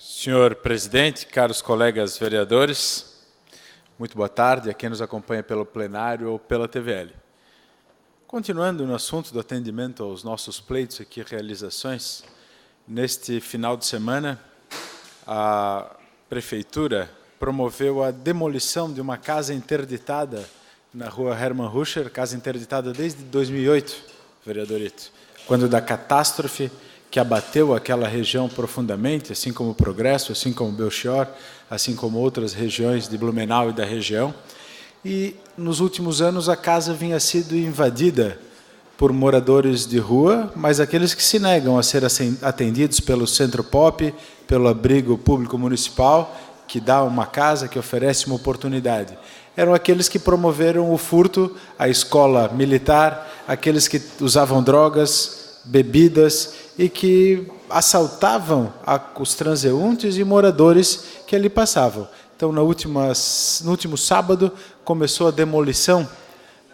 Senhor presidente, caros colegas vereadores, muito boa tarde a quem nos acompanha pelo plenário ou pela TVL. Continuando no assunto do atendimento aos nossos pleitos aqui, realizações, neste final de semana, a Prefeitura promoveu a demolição de uma casa interditada na rua Hermann Ruscher, casa interditada desde 2008, vereadorito, quando da catástrofe que abateu aquela região profundamente, assim como o Progresso, assim como Belchior, assim como outras regiões de Blumenau e da região. E, nos últimos anos, a casa vinha sido invadida por moradores de rua, mas aqueles que se negam a ser atendidos pelo Centro Pop, pelo abrigo público municipal, que dá uma casa, que oferece uma oportunidade. Eram aqueles que promoveram o furto, a escola militar, aqueles que usavam drogas, bebidas e que assaltavam os transeuntes e moradores que ali passavam. Então, no último sábado, começou a demolição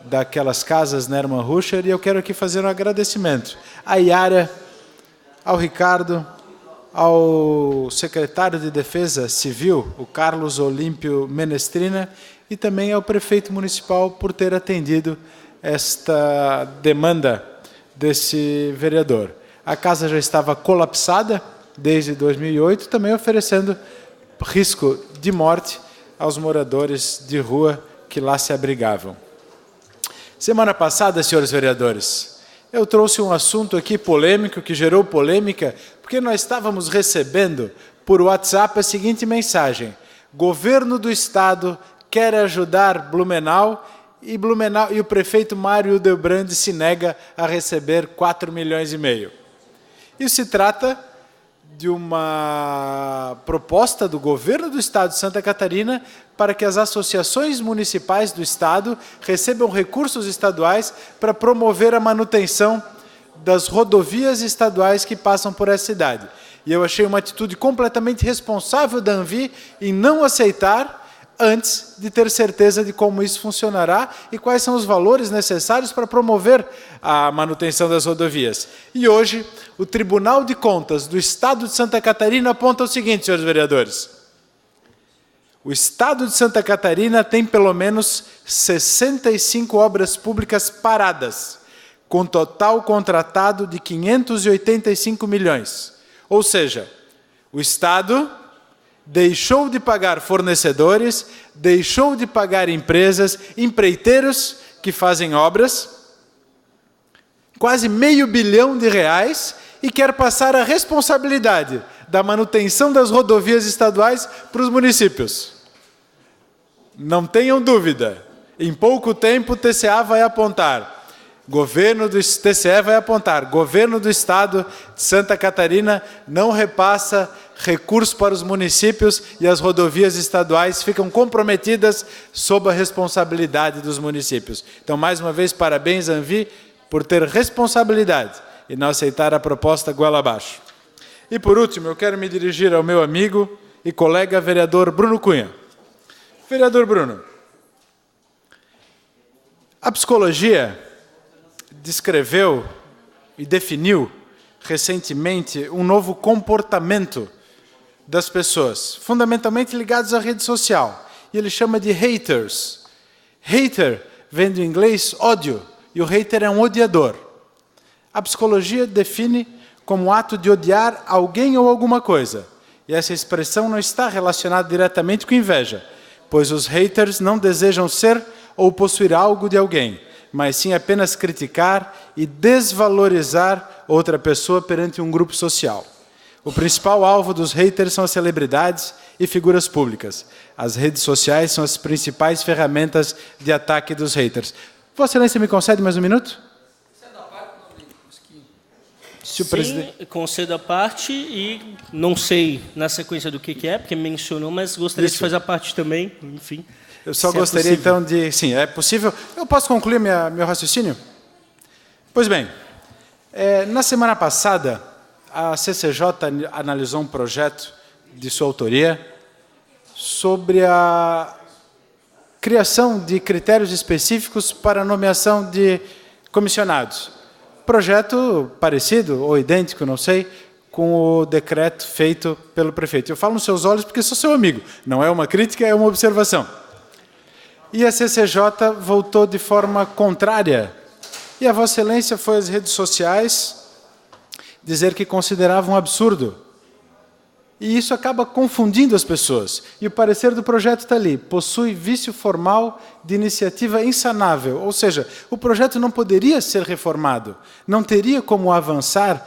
daquelas casas na Hermann Ruscher, e eu quero aqui fazer um agradecimento à Yara, ao Ricardo, ao secretário de Defesa Civil, o Carlos Olímpio Menestrina, e também ao prefeito municipal por ter atendido esta demanda desse vereador. A casa já estava colapsada desde 2008, também oferecendo risco de morte aos moradores de rua que lá se abrigavam. Semana passada, senhores vereadores, eu trouxe um assunto aqui polêmico, que gerou polêmica, porque nós estávamos recebendo por WhatsApp a seguinte mensagem: governo do Estado quer ajudar Blumenau e o prefeito Mário Hildebrand se nega a receber 4,5 milhões. Isso se trata de uma proposta do governo do Estado de Santa Catarina para que as associações municipais do Estado recebam recursos estaduais para promover a manutenção das rodovias estaduais que passam por essa cidade. E eu achei uma atitude completamente responsável da ANVI em não aceitar antes de ter certeza de como isso funcionará e quais são os valores necessários para promover a manutenção das rodovias. E hoje, o Tribunal de Contas do Estado de Santa Catarina aponta o seguinte, senhores vereadores: o Estado de Santa Catarina tem pelo menos 65 obras públicas paradas, com total contratado de 585 milhões. Ou seja, o Estado deixou de pagar fornecedores, deixou de pagar empresas, empreiteiros que fazem obras, quase R$500 milhão, e quer passar a responsabilidade da manutenção das rodovias estaduais para os municípios. Não tenham dúvida, em pouco tempo o TCE vai apontar, governo do Estado de Santa Catarina não repassa recursos para os municípios e as rodovias estaduais ficam comprometidas sob a responsabilidade dos municípios. Então, mais uma vez, parabéns, ANVI, por ter responsabilidade e não aceitar a proposta goela abaixo. E, por último, eu quero me dirigir ao meu amigo e colega vereador Bruno Cunha. Vereador Bruno, a psicologia descreveu e definiu recentemente um novo comportamento das pessoas, fundamentalmente ligados à rede social, e ele chama de haters. Hater vem do inglês ódio, e o hater é um odiador. A psicologia define como o ato de odiar alguém ou alguma coisa, e essa expressão não está relacionada diretamente com inveja, pois os haters não desejam ser ou possuir algo de alguém, mas sim apenas criticar e desvalorizar outra pessoa perante um grupo social. O principal alvo dos haters são as celebridades e figuras públicas. As redes sociais são as principais ferramentas de ataque dos haters. Vossa Excelência me concede mais um minuto? Sim, concedo a parte e não sei na sequência do que é, porque mencionou, mas gostaria de fazer a parte também, enfim. Eu só gostaria, então, de... Sim, é possível. Eu posso concluir meu raciocínio? Pois bem, na semana passada, a CCJ analisou um projeto de sua autoria sobre a criação de critérios específicos para a nomeação de comissionados. Projeto parecido ou idêntico, não sei, com o decreto feito pelo prefeito. Eu falo nos seus olhos porque sou seu amigo. Não é uma crítica, é uma observação. E a CCJ voltou de forma contrária. E a Vossa Excelência foi às redes sociais dizer que considerava um absurdo. E isso acaba confundindo as pessoas. E o parecer do projeto está ali. Possui vício formal de iniciativa insanável. Ou seja, o projeto não poderia ser reformado. Não teria como avançar,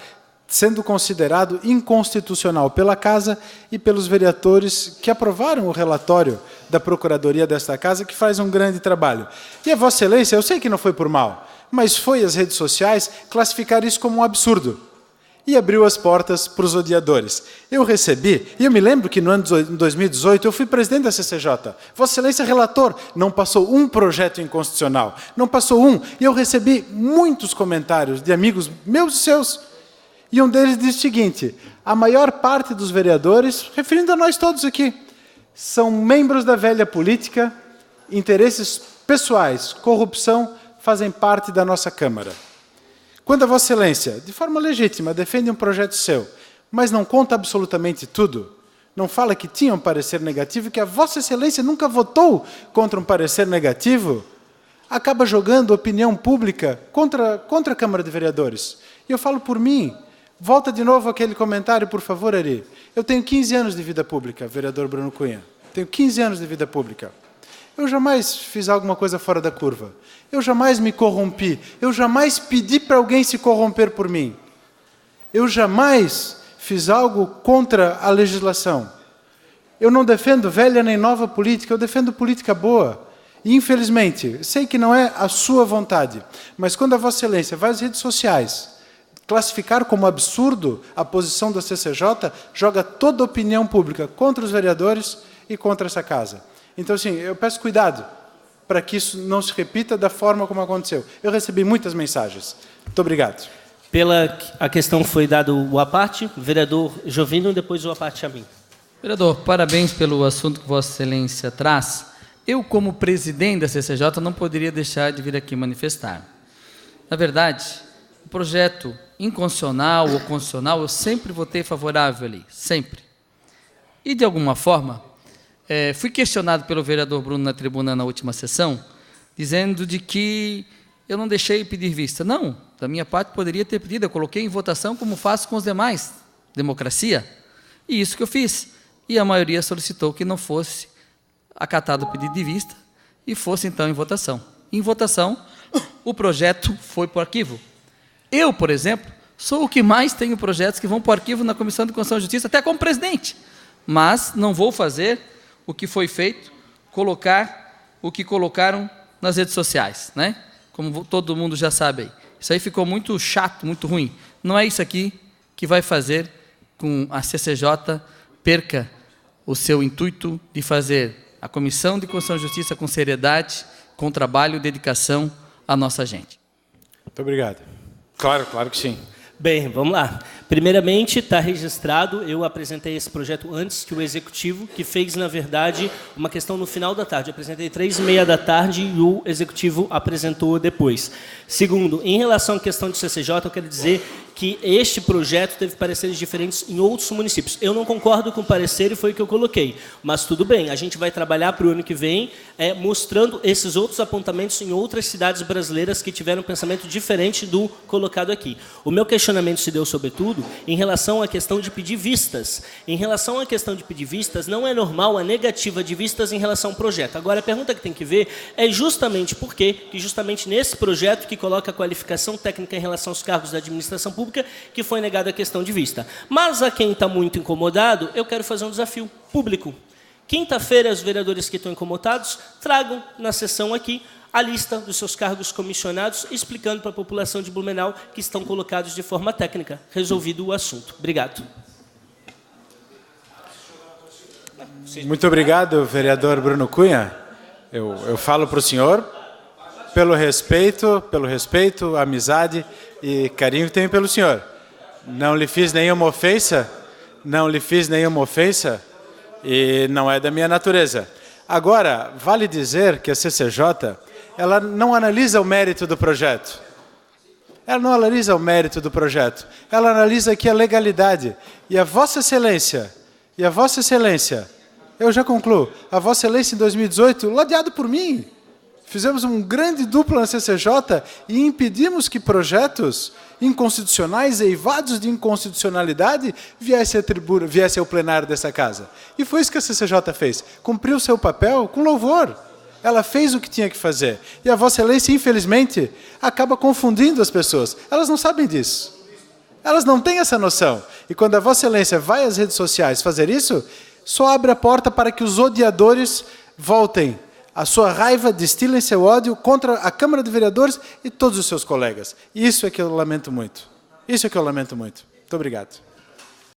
sendo considerado inconstitucional pela Casa e pelos vereadores que aprovaram o relatório da Procuradoria desta Casa, que faz um grande trabalho. E a Vossa Excelência, eu sei que não foi por mal, mas foi às redes sociais classificar isso como um absurdo. E abriu as portas para os odiadores. Eu recebi, e eu me lembro que no ano de 2018 eu fui presidente da CCJ. Vossa Excelência relator, não passou um projeto inconstitucional, não passou um. E eu recebi muitos comentários de amigos meus e seus. E um deles diz o seguinte: a maior parte dos vereadores, referindo a nós todos aqui, são membros da velha política, interesses pessoais, corrupção, fazem parte da nossa Câmara. Quando a Vossa Excelência, de forma legítima, defende um projeto seu, mas não conta absolutamente tudo, não fala que tinha um parecer negativo, que a Vossa Excelência nunca votou contra um parecer negativo, acaba jogando opinião pública contra a Câmara de Vereadores. E eu falo por mim. Volta de novo aquele comentário, por favor, Ari. Eu tenho 15 anos de vida pública, vereador Bruno Cunha. Tenho 15 anos de vida pública. Eu jamais fiz alguma coisa fora da curva. Eu jamais me corrompi. Eu jamais pedi para alguém se corromper por mim. Eu jamais fiz algo contra a legislação. Eu não defendo velha nem nova política, eu defendo política boa. E, infelizmente, sei que não é a sua vontade, mas quando a Vossa Excelência vai às redes sociais classificar como absurdo a posição da CCJ, joga toda a opinião pública contra os vereadores e contra essa Casa. Então, assim, eu peço cuidado para que isso não se repita da forma como aconteceu. Eu recebi muitas mensagens. Muito obrigado. Pela a questão foi dado o à parte, vereador Jovino, depois o à parte a mim. Vereador, parabéns pelo assunto que Vossa Excelência traz. Eu, como presidente da CCJ, não poderia deixar de vir aqui manifestar. Na verdade, o projeto inconstitucional ou constitucional, eu sempre votei favorável ali, sempre. E, de alguma forma, fui questionado pelo vereador Bruno na tribuna na última sessão, dizendo de que eu não deixei pedir vista. Não, da minha parte poderia ter pedido, eu coloquei em votação como faço com os demais, democracia, e isso que eu fiz. E a maioria solicitou que não fosse acatado o pedido de vista e fosse, então, em votação. Em votação, o projeto foi para o arquivo. Eu, por exemplo, sou o que mais tenho projetos que vão para o arquivo na Comissão de Constituição e Justiça, até como presidente. Mas não vou fazer o que foi feito, colocar o que colocaram nas redes sociais, né? Como todo mundo já sabe aí. Isso aí ficou muito chato, muito ruim. Não é isso aqui que vai fazer com a CCJ perca o seu intuito de fazer a Comissão de Constituição e Justiça com seriedade, com trabalho e dedicação à nossa gente. Muito obrigado. Claro que sim. Bem, vamos lá. Primeiramente, está registrado, eu apresentei esse projeto antes que o Executivo, que fez, na verdade, uma questão no final da tarde. Eu apresentei 3h30 da tarde e o Executivo apresentou depois. Segundo, em relação à questão de CCJ, eu quero dizer que este projeto teve pareceres diferentes em outros municípios. Eu não concordo com o parecer e foi o que eu coloquei. Mas tudo bem, a gente vai trabalhar para o ano que vem mostrando esses outros apontamentos em outras cidades brasileiras que tiveram um pensamento diferente do colocado aqui. O meu questionamento se deu, sobretudo, em relação à questão de pedir vistas. Em relação à questão de pedir vistas, não é normal a negativa de vistas em relação ao projeto. Agora, a pergunta que tem que ver é justamente por quê, que justamente nesse projeto que coloca a qualificação técnica em relação aos cargos da administração pública, que foi negada a questão de vista. Mas a quem está muito incomodado, eu quero fazer um desafio público. Quinta-feira, os vereadores que estão incomodados tragam na sessão aqui a lista dos seus cargos comissionados, explicando para a população de Blumenau que estão colocados de forma técnica. Resolvido o assunto. Obrigado. Muito obrigado, vereador Bruno Cunha. Eu falo para o senhor pelo respeito, amizade e carinho que tenho pelo senhor. Não lhe fiz nenhuma ofensa, e não é da minha natureza. Agora, vale dizer que a CCJ, ela não analisa o mérito do projeto. ela não analisa o mérito do projeto, ela analisa aqui a legalidade. E a Vossa Excelência, eu já concluo, a Vossa Excelência em 2018, ladeado por mim, fizemos um grande duplo na CCJ e impedimos que projetos inconstitucionais, eivados de inconstitucionalidade, viessem ao plenário dessa casa. E foi isso que a CCJ fez. Cumpriu o seu papel com louvor. Ela fez o que tinha que fazer. E a Vossa Excelência, infelizmente, acaba confundindo as pessoas. Elas não sabem disso. Elas não têm essa noção. E quando a Vossa Excelência vai às redes sociais fazer isso, só abre a porta para que os odiadores voltem a sua raiva, destilem seu ódio contra a Câmara de Vereadores e todos os seus colegas. Isso é que eu lamento muito. Isso é que eu lamento muito. Muito obrigado.